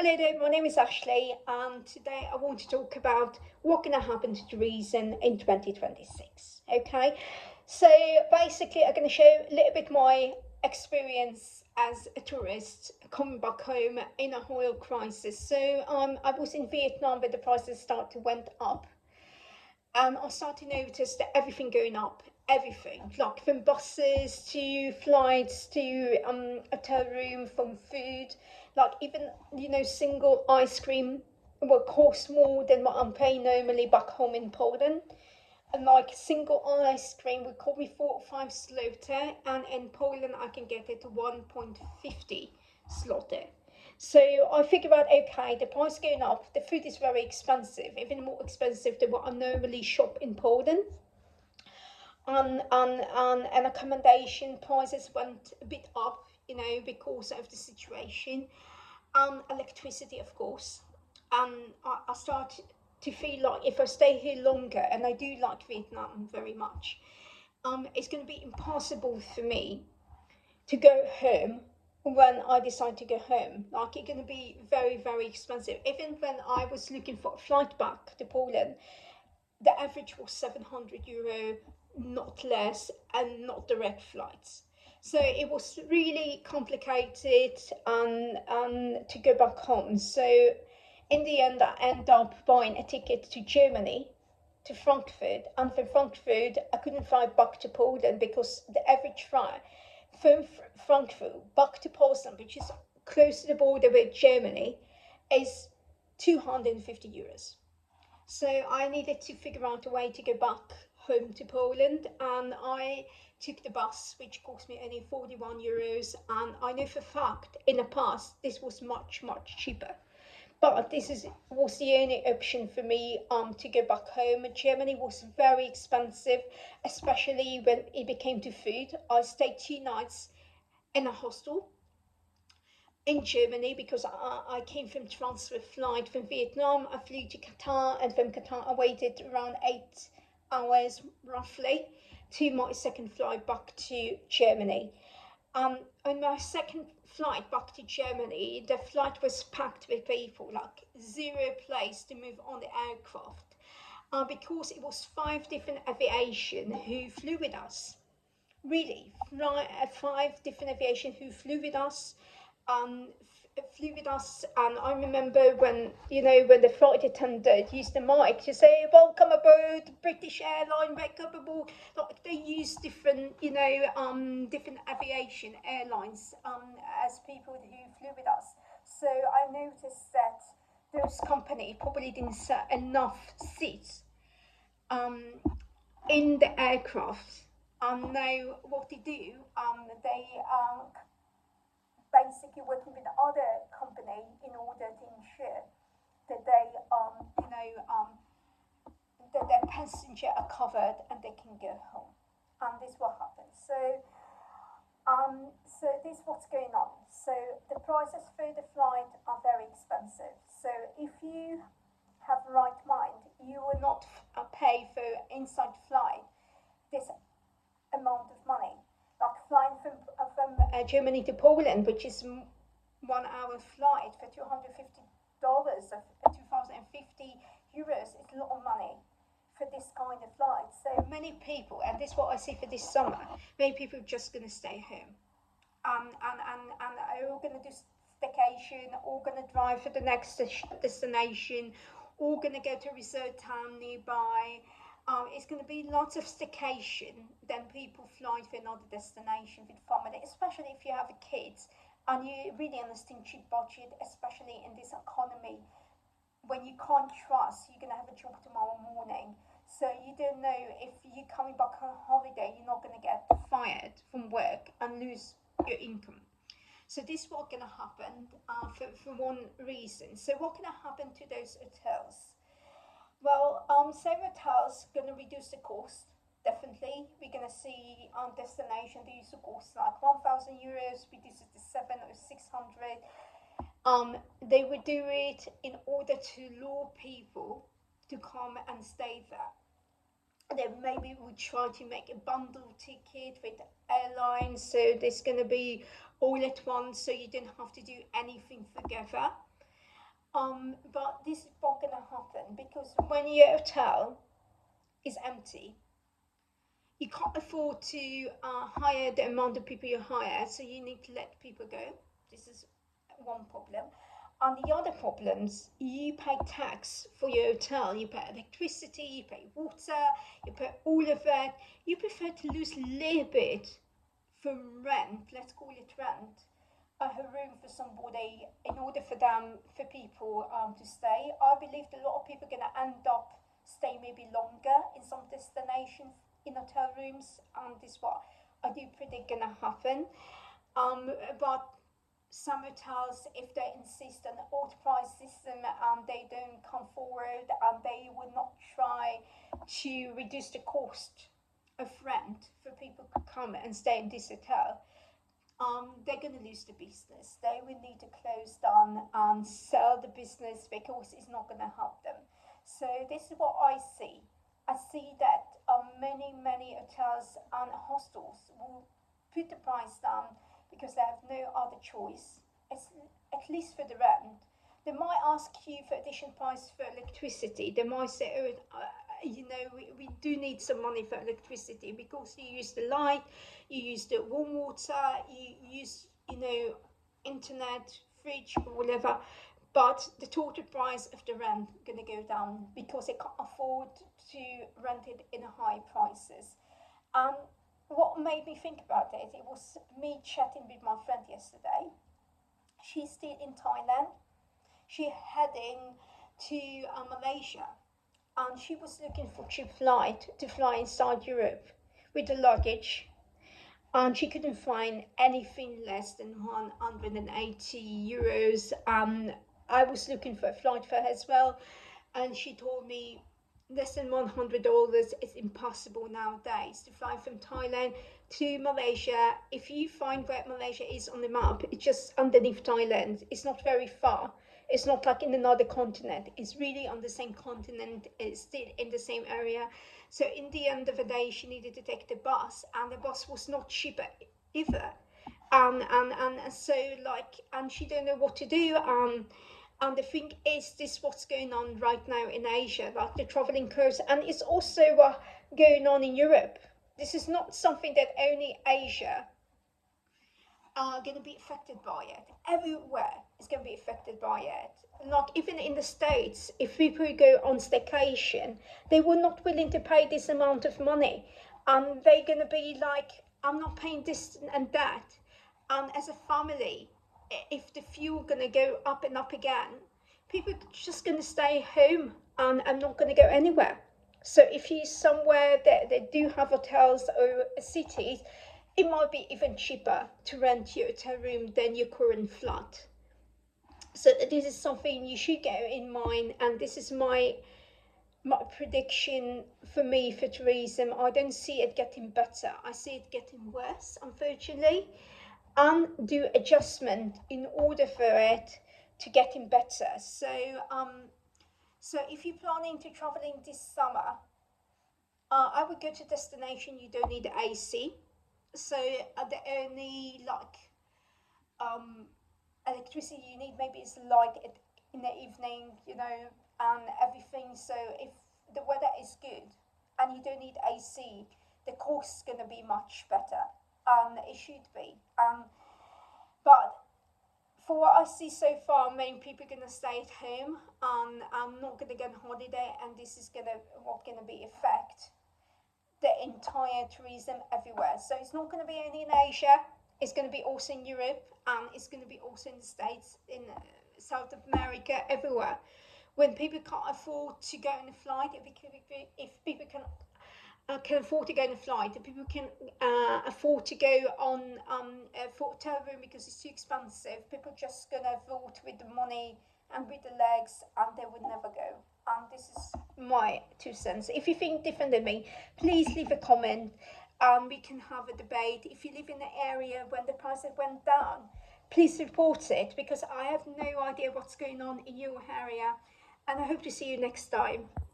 Hello there, my name is Ashley, and today I want to talk about what's going to happen to tourism in 2026. Okay, so basically, I'm going to share a little bit my experience as a tourist coming back home in a oil crisis. So I was in Vietnam, but the prices started went up, and I started to notice that everything going up, everything, like from buses to flights to hotel room, from food, like even single ice cream will cost more than what I'm paying normally back home in Poland. And like single ice cream would cost me 4 or 5 zloty, and in Poland I can get it to 1.50 zloty. So I figure out, okay, the price going up, the food is very expensive, even more expensive than what I normally shop in Poland. And accommodation prices went a bit up, because of the situation. And electricity, of course. And I start to feel like if I stay here longer, and I do like Vietnam very much, it's going to be impossible for me to go home when I decide to go home. Like, it's going to be very, very expensive. Even when I was looking for a flight back to Poland, the average was €700, not less, and not direct flights. So it was really complicated to go back home. So in the end, I ended up buying a ticket to Germany, to Frankfurt, and from Frankfurt, I couldn't fly back to Poland because the average flight from Frankfurt back to Poland, which is close to the border with Germany, is €250. So I needed to figure out a way to go back home to Poland, and I took the bus, which cost me only €41. And I know for a fact in the past this was much, much cheaper. But was the only option for me to go back home. Germany was very expensive, especially when it became to food. I stayed 2 nights in a hostel in Germany because I came from transfer flight from Vietnam. I flew to Qatar, and from Qatar I waited around 8 hours roughly to my second flight back to Germany. On my second flight back to Germany, the flight was packed with people, like zero place to move on the aircraft, because it was 5 different aviation who flew with us. Really, 5 different aviation who flew with us, flew with us. And I remember when the flight attendant used the mic to say, "Welcome aboard British Airline, welcome aboard." Like, they use different, different aviation airlines as people who flew with us. So I noticed that those company probably didn't set enough seats um, in the aircraft. Now what they do, they basically working with other company in order to ensure that that their passenger are covered and they can go home. And this what happens. So this is what's going on. So the prices for the flight are very expensive. So if you have the right mind, you will not pay for inside flight this amount of money. Like flying from Germany to Poland, which is 1 hour flight for $250, of 2,050 euros, is a lot of money for this kind of flight. So many people, and this is what I see for this summer, many people are just going to stay home. And are all going to do staycation, all going to drive for the next destination, all going to go to a resort town nearby. It's going to be lots of staycation than people flying to another destination with family, especially if you have kids and you really understand cheap budget, especially in this economy when you can't trust you're going to have a job tomorrow morning. So you don't know if you're coming back on holiday, you're not going to get fired from work and lose your income. So this is what's going to happen for one reason. So what can happen to those hotels? Well, some hotels going to reduce the cost. Definitely, we're going to see destination reduce the cost like €1,000, reduce it to 700 or 600. They would do it in order to lure people to come and stay there. Then maybe we try to make a bundle ticket with airlines, so there's going to be all at once, so you don't have to do anything together. But this is not gonna happen because when your hotel is empty, you can't afford to hire the amount of people you hire, so you need to let people go. This is one problem. And the other problems, you pay tax for your hotel, you pay electricity, you pay water, you pay all of that. You prefer to lose a little bit for rent, let's call it rent, a room for somebody in order for them, for people to stay. I believe that a lot of people are going to end up staying maybe longer in some destinations in hotel rooms, and this is what I do predict going to happen. But some hotels, if they insist on an old price system and they don't come forward and they will not try to reduce the cost of rent for people to come and stay in this hotel, they're going to lose the business. They will need to close down and sell the business because it's not going to help them. So this is what I see. I see that many hotels and hostels will put the price down because they have no other choice, at least for the rent. They might ask you for additional price for electricity. They might say, oh, we do need some money for electricity because you use the light, you use the warm water, you use, internet, fridge, or whatever. But the total price of the rent gonna go down because they can't afford to rent it in high prices. And what made me think about it was me chatting with my friend yesterday. She's still in Thailand. She's heading to Malaysia, and she was looking for cheap flight to fly inside Europe with the luggage, and she couldn't find anything less than 180 euros. I was looking for a flight for her as well, and she told me less than $100 is impossible nowadays to fly from Thailand to Malaysia. If you find where Malaysia is on the map, it's just underneath Thailand. It's not very far. It's not like in another continent. It's really on the same continent. It's still in the same area. So in the end of the day, she needed to take the bus, and the bus was not cheaper either. And so and she don't know what to do. And the thing is, this what's going on right now in Asia, like the traveling curves, and it's also going on in Europe. This is not something that only Asia are going to be affected by it. Everywhere is going to be affected by it. Like even in the States, if people go on staycation, they were not willing to pay this amount of money. And they're going to be like, I'm not paying this and that. And as a family, if the fuel going to go up and up again, people are just going to stay home and not going to go anywhere. So if you're somewhere that they do have hotels or cities, it might be even cheaper to rent your hotel room than your current flat. So this is something you should get in mind, and this is my prediction for me for tourism. I don't see it getting better. I see it getting worse, unfortunately, and do adjustment in order for it to getting better. So if you're planning to traveling this summer, I would go to destination you don't need AC. So the only um, electricity you need maybe is light in the evening, and everything. So if the weather is good and you don't need AC, the cost is going to be much better, and it should be. But for what I see so far, many people are going to stay at home and I'm not going to go on holiday, and this is what's going to be affect the entire tourism everywhere. So it's not going to be only in Asia, it's going to be also in Europe, and it's going to be also in the States, in South America, everywhere. When people can't afford to go on a flight, if people can afford to go on a flight, if people can afford to go on a hotel room because it's too expensive, people just going to vote with the money and with the legs, and they would never go. And this is my 2 cents. If you think different than me, please leave a comment. We can have a debate. If you live in an area when the prices went down, please report it, because I have no idea what's going on in your area. And I hope to see you next time.